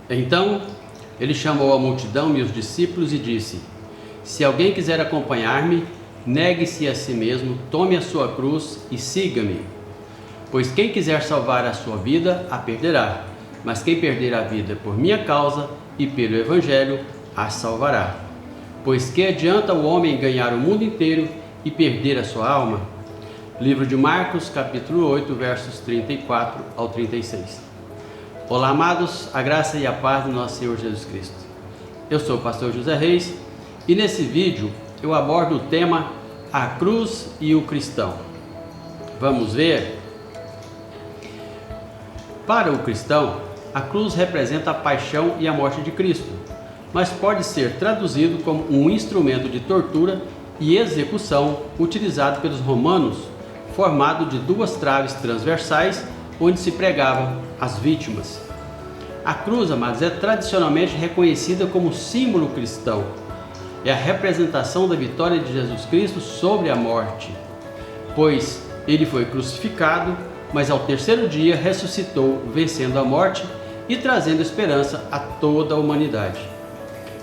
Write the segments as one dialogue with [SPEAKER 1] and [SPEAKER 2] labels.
[SPEAKER 1] Então ele chamou a multidão e os discípulos e disse: Se alguém quiser acompanhar-me, negue-se a si mesmo, tome a sua cruz e siga-me. Pois quem quiser salvar a sua vida, a perderá, mas quem perder a vida por minha causa e pelo Evangelho, a salvará. Pois que adianta o homem ganhar o mundo inteiro e perder a sua alma? Livro de Marcos, capítulo 8, versos 34 ao 36. Olá, amados, a graça e a paz do nosso Senhor Jesus Cristo. Eu sou o pastor José Reis e nesse vídeo eu abordo o tema A Cruz e o Cristão. Vamos ver? Para o cristão, a cruz representa a paixão e a morte de Cristo, mas pode ser traduzido como um instrumento de tortura e execução utilizado pelos romanos, formado de duas traves transversais onde se pregavam as vítimas. A cruz, amados, é tradicionalmente reconhecida como símbolo cristão. É a representação da vitória de Jesus Cristo sobre a morte, pois ele foi crucificado, mas ao terceiro dia ressuscitou, vencendo a morte e trazendo esperança a toda a humanidade.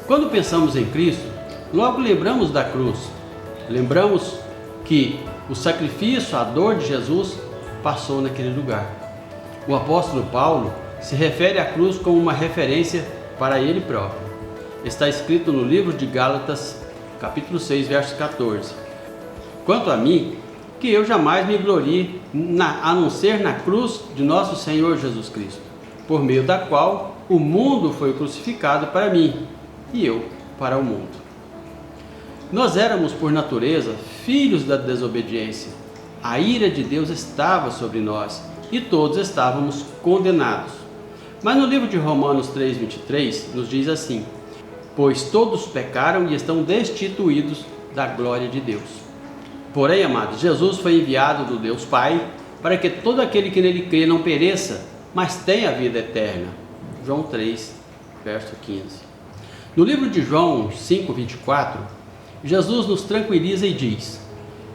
[SPEAKER 1] Quando pensamos em Cristo, logo lembramos da cruz. Lembramos que o sacrifício, a dor de Jesus passou naquele lugar. O apóstolo Paulo se refere à cruz como uma referência para ele próprio. Está escrito no livro de Gálatas, capítulo 6, verso 14. Quanto a mim, que eu jamais me glorie a não ser na cruz de nosso Senhor Jesus Cristo, por meio da qual o mundo foi crucificado para mim e eu para o mundo. Nós éramos, por natureza, filhos da desobediência. A ira de Deus estava sobre nós e todos estávamos condenados. Mas no livro de Romanos 3:23 nos diz assim: Pois todos pecaram e estão destituídos da glória de Deus. Porém, amados, Jesus foi enviado do Deus Pai para que todo aquele que nele crê não pereça, mas tenha a vida eterna. João 3, verso 15. No livro de João 5:24, Jesus nos tranquiliza e diz: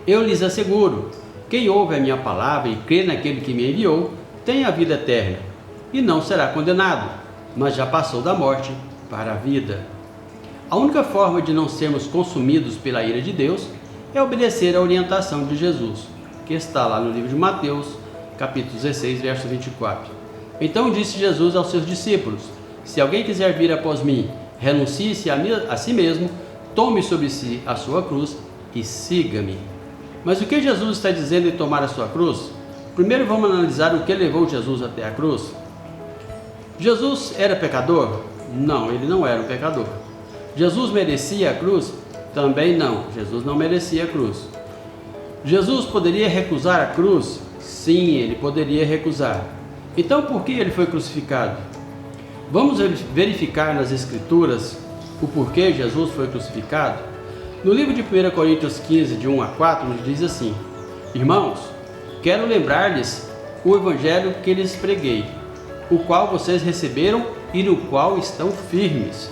[SPEAKER 1] Eu lhes asseguro, quem ouve a minha palavra e crê naquele que me enviou, tem a vida eterna, e não será condenado, mas já passou da morte para a vida. A única forma de não sermos consumidos pela ira de Deus é obedecer à orientação de Jesus, que está lá no livro de Mateus, capítulo 16, verso 24. Então disse Jesus aos seus discípulos: Se alguém quiser vir após mim, renuncie-se a si mesmo, tome sobre si a sua cruz e siga-me. Mas o que Jesus está dizendo em tomar a sua cruz? Primeiro vamos analisar o que levou Jesus até a cruz. Jesus era pecador? Não, ele não era um pecador. Jesus merecia a cruz? Também não, Jesus não merecia a cruz. Jesus poderia recusar a cruz? Sim, ele poderia recusar. Então por que ele foi crucificado? Vamos verificar nas Escrituras o porquê Jesus foi crucificado? No livro de 1 Coríntios 15, de 1 a 4, nos diz assim: Irmãos, quero lembrar-lhes o evangelho que lhes preguei, o qual vocês receberam e no qual estão firmes.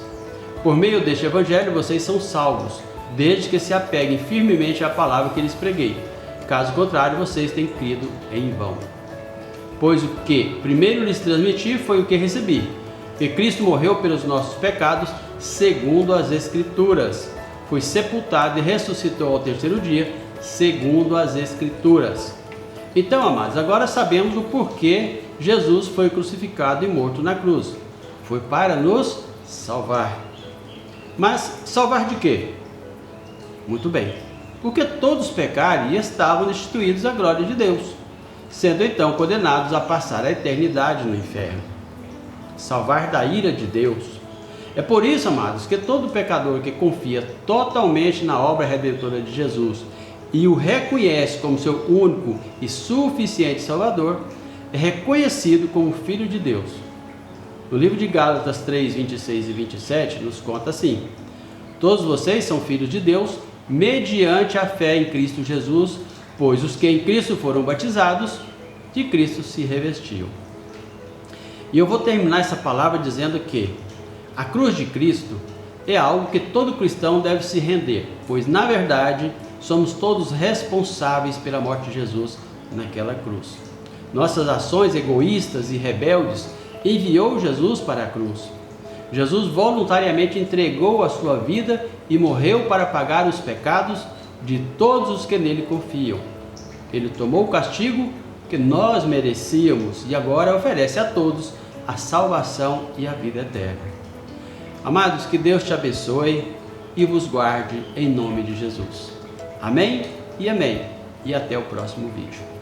[SPEAKER 1] Por meio deste evangelho vocês são salvos, desde que se apeguem firmemente à palavra que lhes preguei. Caso contrário, vocês têm crido em vão. Pois o que primeiro lhes transmiti foi o que recebi, que Cristo morreu pelos nossos pecados, segundo as Escrituras. Foi sepultado e ressuscitou ao terceiro dia, segundo as Escrituras. Então, amados, agora sabemos o porquê Jesus foi crucificado e morto na cruz. Foi para nos salvar. Mas salvar de quê? Muito bem, porque todos pecaram e estavam destituídos da glória de Deus, sendo então condenados a passar a eternidade no inferno. Salvar da ira de Deus. É por isso, amados, que todo pecador que confia totalmente na obra redentora de Jesus e o reconhece como seu único e suficiente Salvador, é reconhecido como filho de Deus. No livro de Gálatas 3, 26 e 27, nos conta assim: Todos vocês são filhos de Deus, mediante a fé em Cristo Jesus, pois os que em Cristo foram batizados, de Cristo se revestiam. E eu vou terminar essa palavra dizendo que a cruz de Cristo é algo que todo cristão deve se render, pois na verdade somos todos responsáveis pela morte de Jesus naquela cruz. Nossas ações egoístas e rebeldes enviou Jesus para a cruz. Jesus voluntariamente entregou a sua vida e morreu para pagar os pecados de todos os que nele confiam. Ele tomou o castigo que nós merecíamos e agora oferece a todos a salvação e a vida eterna. Amados, que Deus te abençoe e vos guarde em nome de Jesus. Amém e amém. E até o próximo vídeo.